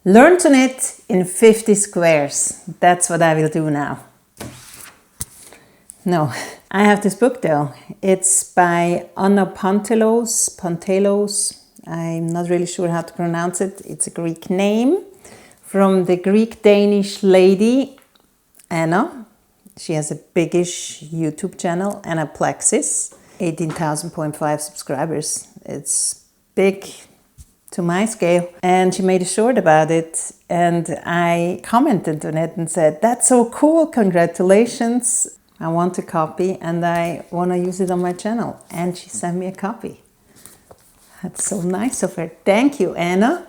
Learn to knit in 50 squares. That's what I will do now. No, I have this book though. It's by Anna Pantelous. I'm not really sure how to pronounce it. It's a Greek name from the Greek-Danish lady Anna. She has a biggish YouTube channel, AnnaPlexis, 18,000.5 subscribers. It's big to my scale, and she made a short about it, and I commented on it and said, "That's so cool, congratulations, I want a copy and I want to use it on my channel." And she sent me a copy. That's so nice of her. Thank you, Anna.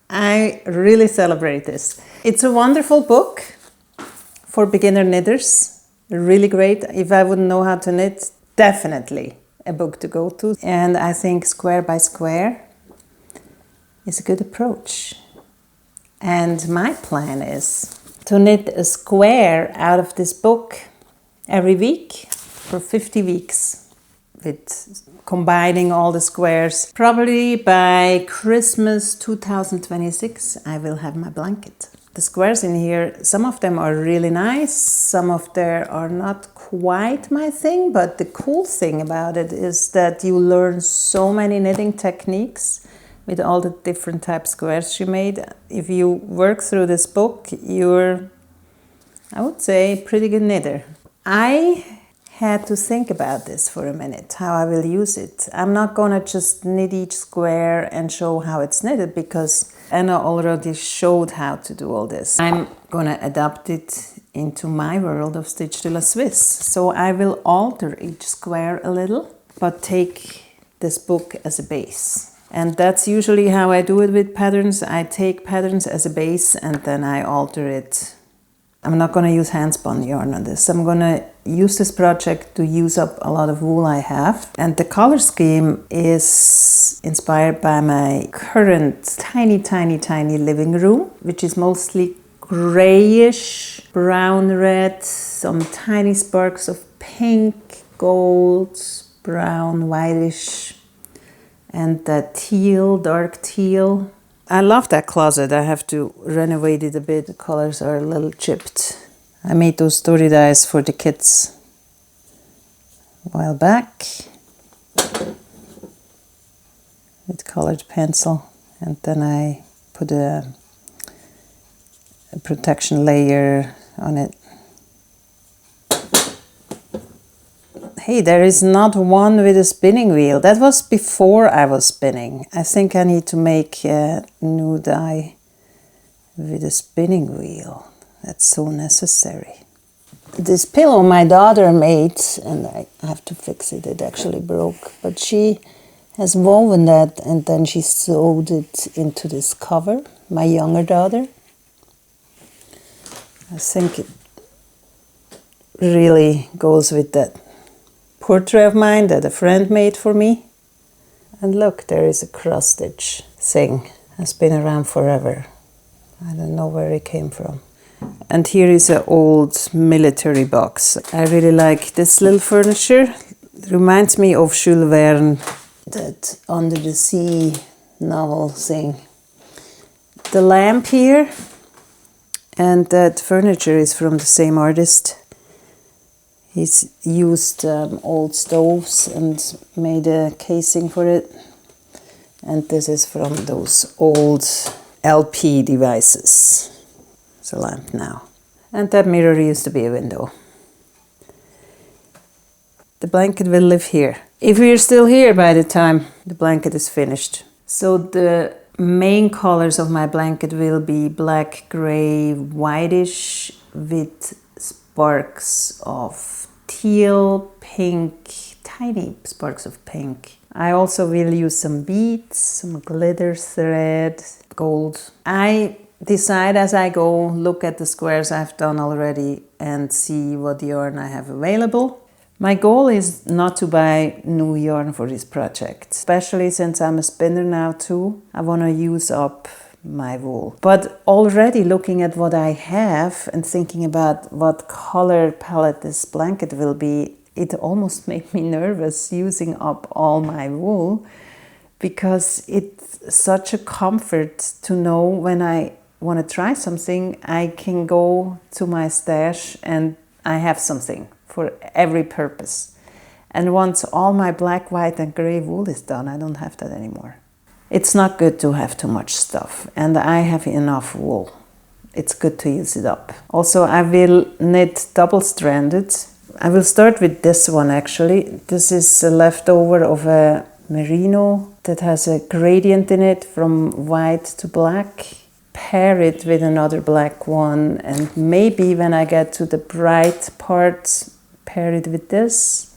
I really celebrate this. It's a wonderful book for beginner knitters, really great. If I wouldn't know how to knit, definitely a book to go to. And I think square by square is a good approach. And my plan is to knit a square out of this book every week for 50 weeks, with combining all the squares. Probably by Christmas 2026 I will have my blanket. The squares in here, some of them are really nice, some of them are not quite my thing, but the cool thing about it is that you learn so many knitting techniques with all the different type squares she made. If you work through this book, you're, I would say, a pretty good knitter. I had to think about this for a minute, how I will use it. I'm not gonna just knit each square and show how it's knitted, because Anna already showed how to do all this. I'm gonna adapt it into my world of Stitch de la Suisse. So I will alter each square a little, but take this book as a base. And that's usually how I do it with patterns. I take patterns as a base and then I alter it. I'm not going to use hand-spun yarn on this. I'm going to use this project to use up a lot of wool I have. And the color scheme is inspired by my current tiny living room, which is mostly grayish, brown, red, some tiny sparks of pink, gold, brown, whitish, and that teal, dark teal. I love that closet. I have to renovate it a bit. The colors are a little chipped. I made those story dies for the kids a while back with colored pencil, and then I put a protection layer on it. Hey, there is not one with a spinning wheel. That was before I was spinning. I think I need to make a new die with a spinning wheel. That's so necessary. This pillow my daughter made, and I have to fix it, it actually broke, but she has woven that and then she sewed it into this cover, my younger daughter. I think it really goes with that portrait of mine that a friend made for me. And look, there is a cross stitch thing. It's been around forever. I don't know where it came from. And here is an old military box. I really like this little furniture. It reminds me of Jules Verne, that Under the Sea novel thing. The lamp here and that furniture is from the same artist. He's used old stoves and made a casing for it. And this is from those old LP devices. It's a lamp now. And that mirror used to be a window. The blanket will live here. If we're still here by the time the blanket is finished. So the main colors of my blanket will be black, gray, whitish with sparks of teal, pink, tiny sparks of pink. I also will use some beads, some glitter thread, gold. I decide as I go, look at the squares I've done already and see what yarn I have available. My goal is not to buy new yarn for this project, especially since I'm a spinner now too. I want to use up my wool. But already looking at what I have and thinking about what color palette this blanket will be, it almost made me nervous using up all my wool, because it's such a comfort to know when I want to try something, I can go to my stash and I have something for every purpose. And once all my black, white and gray wool is done, I don't have that anymore. It's not good to have too much stuff, and I have enough wool. It's good to use it up. Also, I will knit double-stranded. I will start with this one actually. This is a leftover of a merino that has a gradient in it from white to black. Pair it with another black one, and maybe when I get to the bright parts, pair it with this,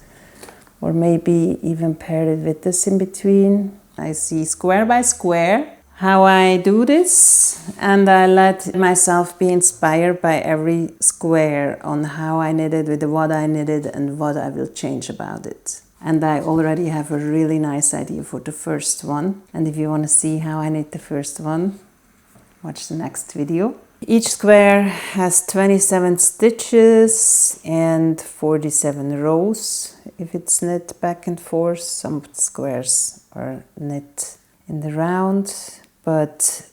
or maybe even pair it with this in between. I see square by square how I do this, and I let myself be inspired by every square on how I knitted with what I knitted and what I will change about it. And I already have a really nice idea for the first one. And if you want to see how I knit the first one, watch the next video. Each square has 27 stitches and 47 rows. If it's knit back and forth, some squares are knit in the round, but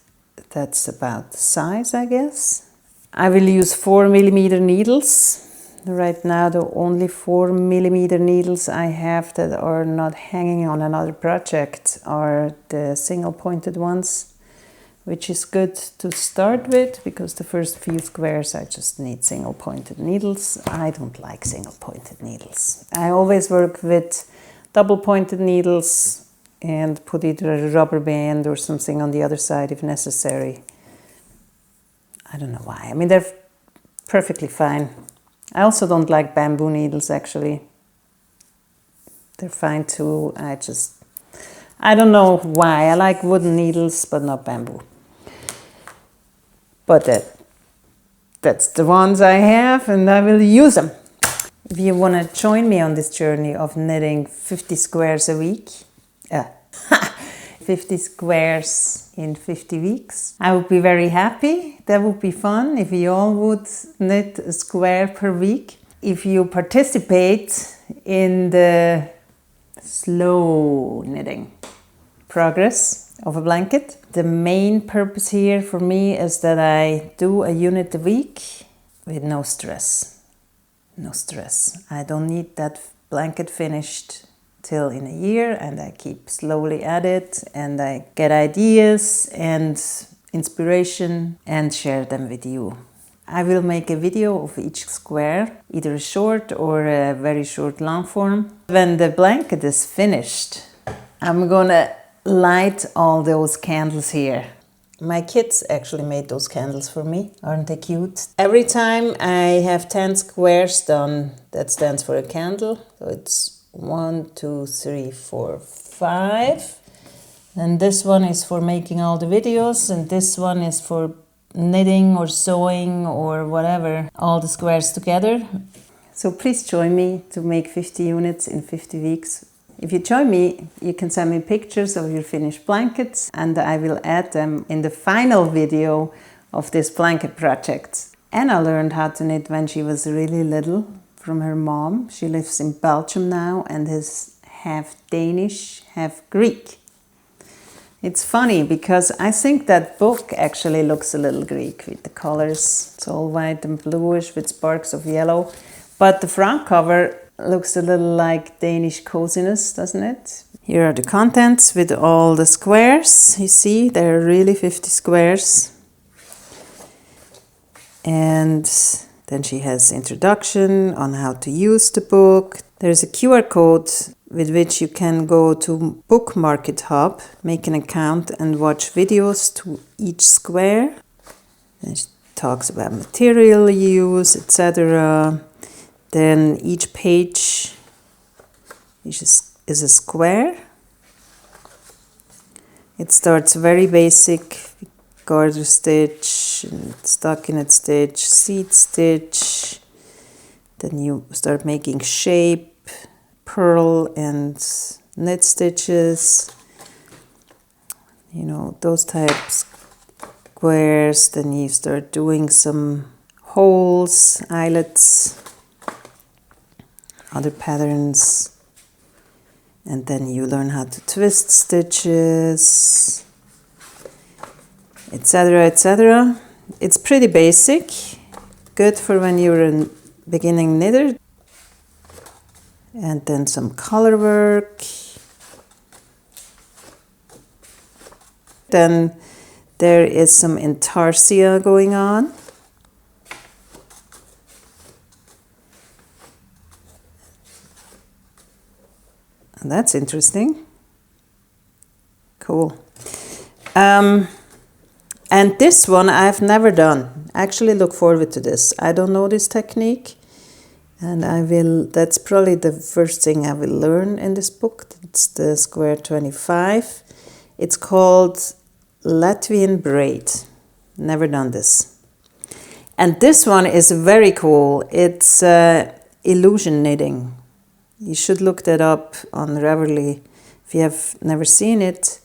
that's about the size, I guess. I will use 4mm needles. Right now, the only 4mm needles I have that are not hanging on another project are the single pointed ones, which is good to start with because the first few squares I just need single pointed needles. I don't like single pointed needles. I always work with double pointed needles and put either a rubber band or something on the other side if necessary. I don't know why. I mean, they're perfectly fine. I also don't like bamboo needles actually. They're fine too. I don't know why. I like wooden needles but not bamboo. But that's the ones I have and I will use them. If you want to join me on this journey of knitting 50 squares a week, 50 squares in 50 weeks, I would be very happy. That would be fun if you all would knit a square per week. If you participate in the slow knitting progress of a blanket. The main purpose here for me is that I do a unit a week with no stress. No stress. I don't need that blanket finished till in a year, and I keep slowly at it, and I get ideas and inspiration and share them with you. I will make a video of each square, either a short or a very short long form. When the blanket is finished, I'm gonna light all those candles here. My kids actually made those candles for me. Aren't they cute? Every time I have 10 squares done, that stands for a candle. So it's 1, 2, 3, 4, 5. And this one is for making all the videos, and this one is for knitting or sewing or whatever, all the squares together. So please join me to make 50 units in 50 weeks. If you join me, you can send me pictures of your finished blankets and I will add them in the final video of this blanket project. Anna learned how to knit when she was really little from her mom. She lives in Belgium now and is half Danish, half Greek. It's funny because I think that book actually looks a little Greek with the colors. It's all white and bluish with sparks of yellow. But the front cover looks a little like Danish coziness, doesn't it? Here are the contents with all the squares. You see, there are really 50 squares. And then she has introduction on how to use the book. There's a QR code with which you can go to Book Market Hub, make an account and watch videos to each square. Then she talks about material use, etc. Then each page is a square. It starts very basic, garter stitch, stockinette stitch, seed stitch. Then you start making shape, purl and knit stitches. You know, those types squares. Then you start doing some holes, eyelets, other patterns. And then you learn how to twist stitches, etc., etc. It's pretty basic, good for when you're a beginning knitter. And then some color work. Then there is some intarsia going on. And that's interesting. Cool. And this one I've never done. Actually look forward to this. I don't know this technique. And that's probably the first thing I will learn in this book. It's the square 25. It's called Latvian braid. Never done this. And this one is very cool. It's illusion knitting. You should look that up on Ravelry if you have never seen it.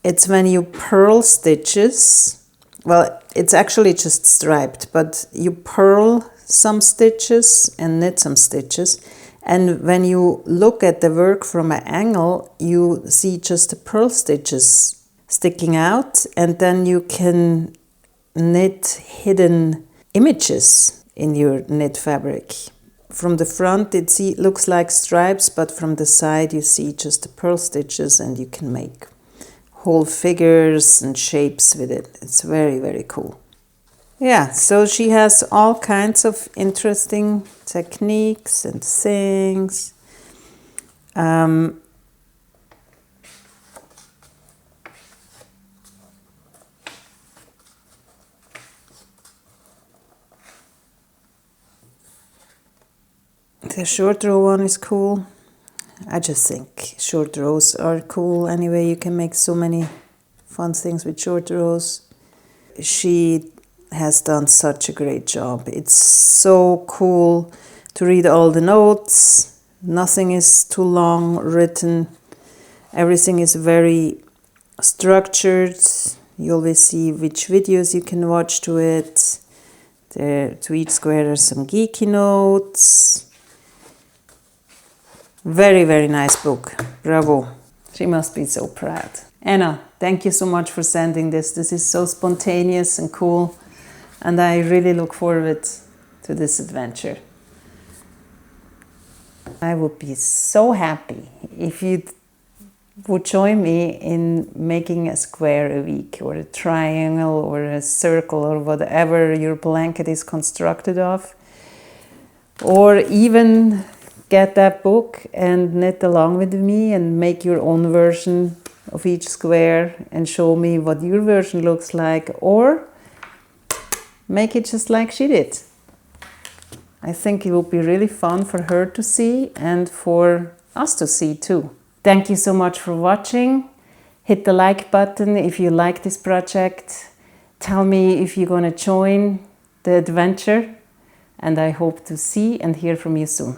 It's when you purl stitches. Well, it's actually just striped, but you purl some stitches and knit some stitches. And when you look at the work from an angle, you see just the purl stitches sticking out, and then you can knit hidden images in your knit fabric. From the front it looks like stripes, but from the side you see just the purl stitches, and you can make whole figures and shapes with it. It's very, very cool. Yeah, so she has all kinds of interesting techniques and things. The short row one is cool. I just think short rows are cool. Anyway, you can make so many fun things with short rows. She has done such a great job. It's so cool to read all the notes. Nothing is too long written. Everything is very structured. You always see which videos you can watch to it. To each square there's some geeky notes. Very, very nice book. Bravo. She must be so proud. Anna, thank you so much for sending this. This is so spontaneous and cool. And I really look forward to this adventure. I would be so happy if you would join me in making a square a week, or a triangle, or a circle, or whatever your blanket is constructed of. Or even get that book and knit along with me and make your own version of each square and show me what your version looks like, or make it just like she did. I think it will be really fun for her to see and for us to see too. Thank you so much for watching. Hit the like button if you like this project. Tell me if you're going to join the adventure, and I hope to see and hear from you soon.